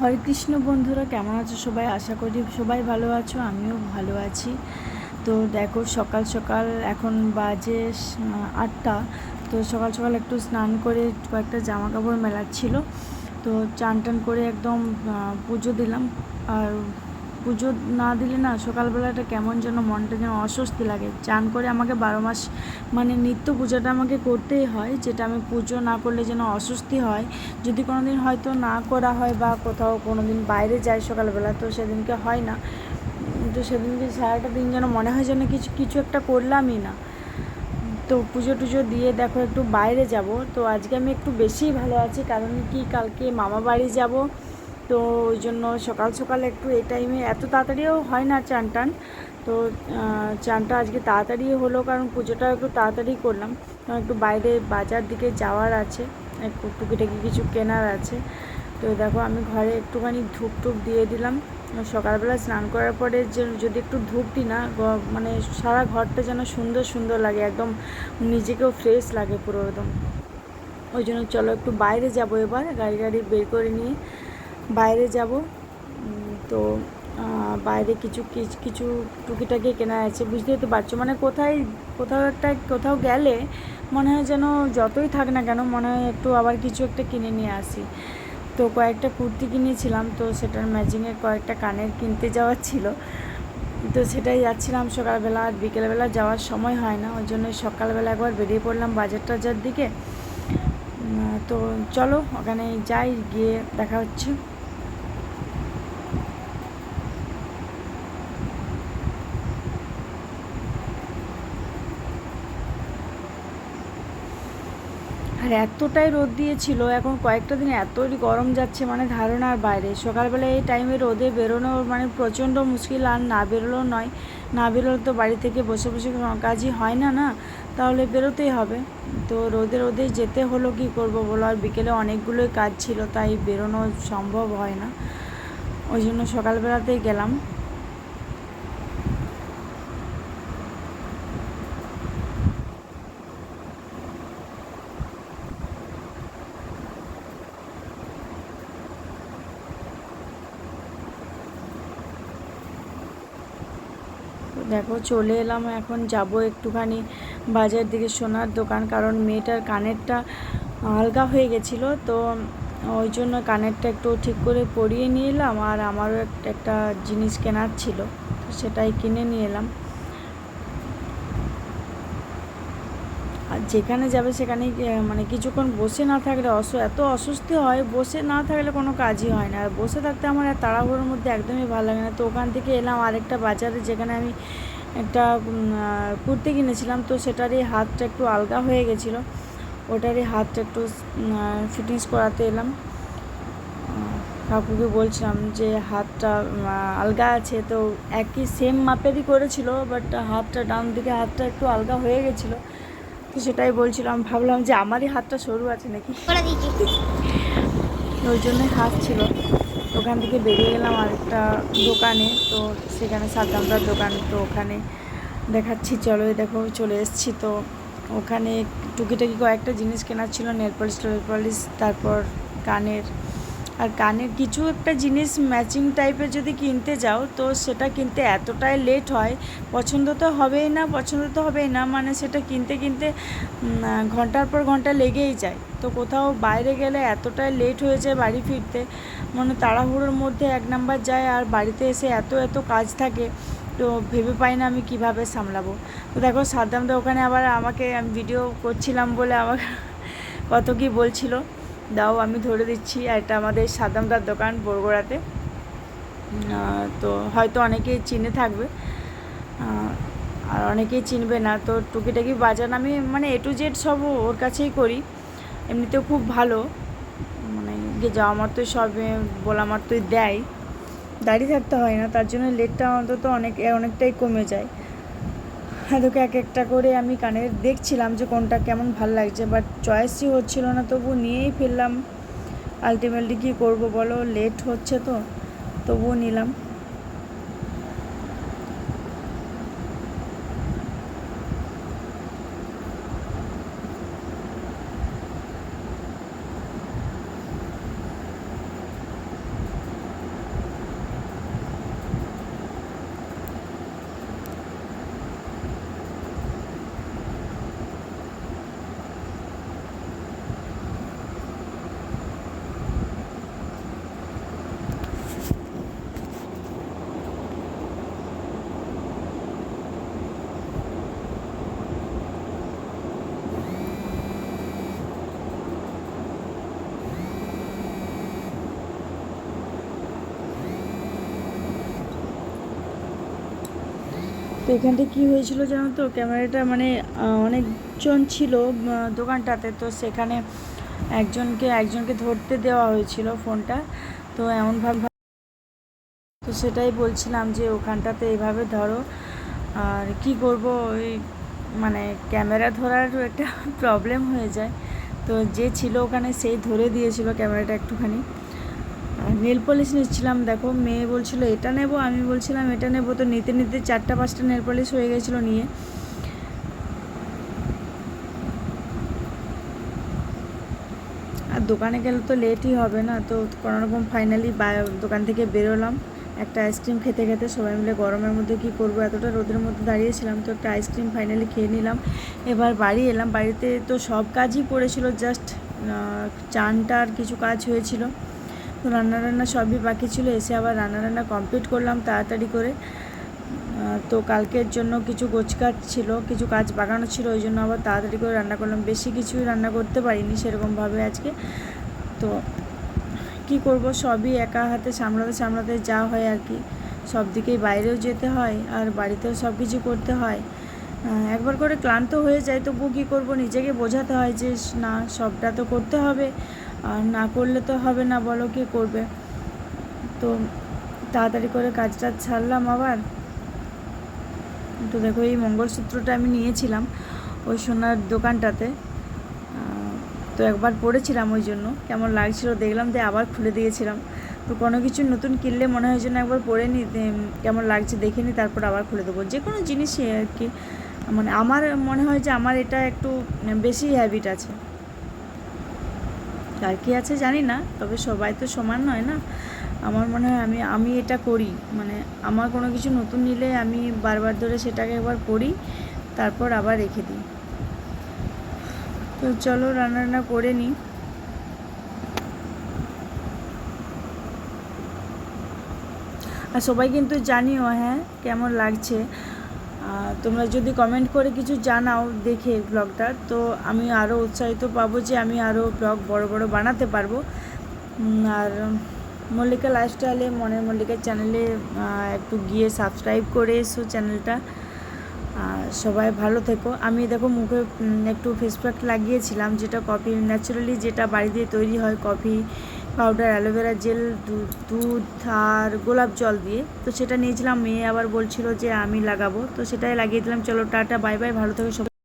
হরে কৃষ্ণ বন্ধুরা, কেমন আছো সবাই? আশা করি সবাই ভালো আছো, আমিও ভালো আছি। তো দেখো, সকাল সকাল এখন বাজে 8টা। তো সকাল সকাল একটু স্নান করে কয়েকটা জামা কাপড় মেলাচ্ছিল। তো চান টান করে একদম পুজো দিলাম। আর পুজো না দিলে না সকালবেলাটা কেমন যেন মনটা যেন অস্বস্তি লাগে। চান করে আমাকে 12 মাস মানে নিত্য পূজাটা আমাকে করতেই হয়, যেটা আমি পুজো না করলে যেন অস্বস্তি হয়। যদি কোনো দিন হয়তো না করা হয় বা কোথাও কোনো দিন বাইরে যাই সকালবেলা, তো সেদিনকে হয় না। তো সেদিনকে সারাটা দিন যেন মনে হয় যেন কিছু কিছু একটা করলামই না। তো পুজো টুজো দিয়ে দেখো একটু বাইরে যাব। তো আজকে আমি একটু বেশিই ভালো আছি, কারণ কি কালকে মামা বাড়ি যাব। তো ওই জন্য সকাল সকাল একটু এই টাইমে এত তাড়াতাড়িও হয় না চান টান। তো চানটা আজকে তাড়াতাড়ি হলো, কারণ পুজোটা একটু তাড়াতাড়ি করলাম। কারণ একটু বাইরে বাজার দিকে যাওয়ার আছে, একটু টুকিটাকি কিছু কেনার আছে। তো দেখো আমি ঘরে একটুখানি ধূপ টুপ দিয়ে দিলাম। সকালবেলা স্নান করার পরে যে যদি একটু ধূপ দিই না, মানে সারা ঘরটা যেন সুন্দর সুন্দর লাগে, একদম নিজেকেও ফ্রেশ লাগে পুরো একদম। ওই জন্য চলো একটু বাইরে যাব, এবার গাড়ি বের করে নিয়ে বাইরে যাব। তো বাইরে কিছু কিছু টুকিটাকি কেনা আছে, বুঝতেই তো পারছো। মানে কোথাও গেলে মনে হয় যেন যতই থাক না কেন, মনে হয় একটু আবার কিছু একটা কিনে নিয়ে আসি। তো কয়েকটা কুর্তি কিনেছিলাম, তো সেটার ম্যাচিংয়ের কয়েকটা কানের কিনতে যাওয়ার ছিল। তো সেটাই যাচ্ছিলাম সকালবেলা, আর বিকেলবেলা যাওয়ার সময় হয় না, ওই জন্য সকালবেলা একবার বেরিয়ে পড়লাম বাজার টাজার দিকে। তো চলো ওখানে যাই, গিয়ে দেখা হচ্ছে। আর এতটাই রোদ দিয়েছিল, এখন কয়েকটা দিন এতই গরম যাচ্ছে, মানে ধারণার বাইরে। সকালবেলা এই টাইমে রোদে বেরোনো মানে প্রচণ্ড মুশকিল, আর না বেরোলেও নয়। না বেরোলে তো বাড়ি থেকে বসে বসে কোনো কাজই হয় না, না তাহলে বেরোতেই হবে। তো রোদে রোদে যেতে হলো, কি করব বলো। আর বিকেলে অনেকগুলোই কাজ ছিল, তাই বেরোনো সম্ভব হয় না, ওই জন্য সকালবেলাতেই গেলাম। দেখো চলে এলাম, এখন যাব একটুখানি বাজার দিকে, সোনার দোকান। কারণ মেয়েটার কানেরটা আলগা হয়ে গেছিলো, তো ওই জন্য কানেরটা একটু ঠিক করে পরিয়ে নিয়ে এলাম। আর আমারও একটা জিনিস কেনার ছিল, তো সেটাই কিনে নিয়ে এলাম। আর যেখানে যাবে সেখানে মানে কিছুক্ষণ বসে না থাকলে এত অস্বস্তি হয়, বসে না থাকলে কোনো কাজই হয় না। আর বসে থাকতে আমার আর তাড়াহুড়োর মধ্যে একদমই ভালো লাগে না। তো ওখান থেকে এলাম আরেকটা বাজারে, যেখানে আমি একটা কুর্তি কিনেছিলাম। তো সেটারই হাতটা একটু আলগা হয়ে গেছিলো, ওটারই হাতটা একটু ফিটিংস করাতে এলাম। কাকুকে বলছিলাম যে হাতটা আলগা আছে, তো একই সেম মাপেরই করেছিল, বাট হাতটা ডান দিকে হাতটা একটু আলগা হয়ে গেছিলো। তো সেটাই বলছিলাম, ভাবলাম যে আমারই হাতটা সরু আছে নাকি, ওই জন্যই হাসছিল। ওখান থেকে বেরিয়ে গেলাম আরেকটা দোকানে, তো সেখানে সাদ্দামদার দোকান, তো ওখানে দেখাচ্ছি চলো। দেখো চলে এসেছি। তো ওখানে টুকিটাকি কয়েকটা জিনিস কেনার ছিল, নেল পলিশ, তারপর কানের। আর কানের কিছু একটা জিনিস ম্যাচিং টাইপের যদি কিনতে যাও, তো সেটা কিনতে এতটাই লেট হয়, পছন্দ তো হবেই না, মানে সেটা কিনতে কিনতে ঘন্টার পর ঘন্টা লেগেই যায়। তো কোথাও বাইরে গেলে এতটাই লেট হয়ে যায় বাড়ি ফিরতে, মানে তাড়াহুড়োর মধ্যে এক নাম্বার যায়, আর বাড়িতে এসে এত কাজ থাকে, তো ভেবে পাই না আমি কিভাবে সামলাবো। তো দেখো সাদ্দামদা ওখানে আবার আমাকে, আমি ভিডিও করছিলাম বলে আমার কত কি বলছিল, দাও আমি ধরে দিচ্ছি। আর এটা আমাদের সাদ্দামদার দোকান বরগোড়াতে। তো হয়তো অনেকেই চিনে থাকবে, আর অনেকেই চিনবে না। তো টুকিটাকি বাজার আমি মানে A to Z সব ওর কাছেই করি। এমনিতেও খুব ভালো, মানে গিয়ে যাওয়া মাত্রই সব বলা মাত্রই দেয়, দাঁড়িয়ে থাকতে হয় না, তার জন্য লেটটা অন্তত অনেকটাই কমে যায়। তোকে এক একটা করে আমি কানের দেখছিলাম যে কোনটা কেমন ভাল লাগছে, বাট চয়েসই হচ্ছিল না, তবু নিয়েই ফেললাম। আলটিমেটলি কী করবো বলো, লেট হচ্ছে তো তবুও নিলাম। তো এখানটা কী হয়েছিল জানো তো, ক্যামেরাটা মানে অনেকজন ছিল দোকানটাতে, তো সেখানে একজনকে ধরতে দেওয়া হয়েছিল ফোনটা। তো এমনভাবে, তো সেটাই বলছিলাম যে ওখানটাতে এইভাবে ধরো। আর কি করব, ওই মানে ক্যামেরা ধরার একটা প্রবলেম হয়ে যায়। তো যে ছিল ওখানে সেই ধরে দিয়েছিল ক্যামেরাটা একটুখানি। নেল পলিশ নিচ্ছিলাম, দেখো মেয়ে বলছিল এটা নেব, আমি বলছিলাম এটা নেব, তো নিতে নিতে 4-5টা নেল পলিশ হয়ে গেছিলো নিয়ে। আর দোকানে গেলে তো লেটই হবে না, তো কোনোরকম ফাইনালি দোকান থেকে বেরোলাম একটা আইসক্রিম খেতে খেতে সবাই মিলে। গরমের মধ্যে কি করব, এতটা রোদের মধ্যে দাঁড়িয়েছিলাম, তো একটা আইসক্রিম ফাইনালি খেয়ে নিলাম। এবার বাড়ি এলাম, বাড়িতে তো সব কাজই পড়েছিল, জাস্ট চানটা আর কিছু কাজ হয়েছিল, তো রান্না সবই বাকি ছিল। এসে আবার রান্না কমপ্লিট করলাম তাড়াতাড়ি করে। তো কালকের জন্য কিছু গোছকাজ ছিল, কিছু কাজ বাগানো ছিল, ওই জন্য আবার তাড়াতাড়ি করে রান্না করলাম। বেশি কিছুই রান্না করতে পারিনি সেরকমভাবে আজকে। তো কি করব, সবই একা হাতে সামলাতে যা হয় আর কি। সব দিকেই বাইরেও যেতে হয় আর বাড়িতেও সব কিছু করতে হয়। একবার করে ক্লান্ত হয়ে যায়, তবুও কী করব, নিজেকে বোঝাতে হয় যে না, সবটা তো করতে হবে, আর না করলে তো হবে না, বলো কে করবে। তো তাড়াতাড়ি করে কাজটা ছাড়লাম আবার। তো দেখো এই মঙ্গলসূত্রটা আমি নিয়েছিলাম ওই সোনার দোকানটাতে, তো একবার পরেছিলাম, ওই জন্য কেমন লাগছিল দেখলাম, দিয়ে আবার খুলে দিয়েছিলাম। তো কোনো কিছু নতুন কিনলে মনে হয় যেন একবার পরে নিই, কেমন লাগছে দেখে নিই, তারপর আবার খুলে দেবো যে কোনো জিনিসই আর কি। মানে আমার মনে হয় যে আমার এটা একটু বেশি হ্যাবিট আছে, আর কি আছে জানি না, তবে সবাই তো সমান নয় না। আমার মনে হয় আমি এটা করি, মানে আমার কোনো কিছু নতুন নিলে আমি বারবার ধরে সেটাকে একবার পড়ি, তারপর আবার রেখে দিই। তো চলো রান্না করে নিই। আর সবাই কিন্তু জানিও হ্যাঁ কেমন লাগছে। তোমরা যদি কমেন্ট করে কিছু জানাও দেখে ব্লগটা, তো আমি আরও উৎসাহিত পাবো যে আমি আরও ব্লগ বড় বড় বানাতে পারবো। আর মল্লিকা লাইফস্টাইলে মনের মল্লিকার চ্যানেলে একটু গিয়ে সাবস্ক্রাইব করে এসো চ্যানেলটা। সবাই ভালো থেকো। আমি দেখো মুখে একটু ফেস প্যাক লাগিয়েছিলাম, যেটা কফি ন্যাচারালি যেটা বাড়ি দিয়ে তৈরি হয়, কফি পাউডার, অ্যালোভেরা জেল, দুধ আর গোলাপ জল দিয়ে। তো সেটা নিয়েছিলাম, মেয়ে আবার বলছিল যে আমি লাগাবো, তো সেটাই লাগিয়ে দিলাম। চলো টাটা, বাই বাই, ভালো থেকো সবাই।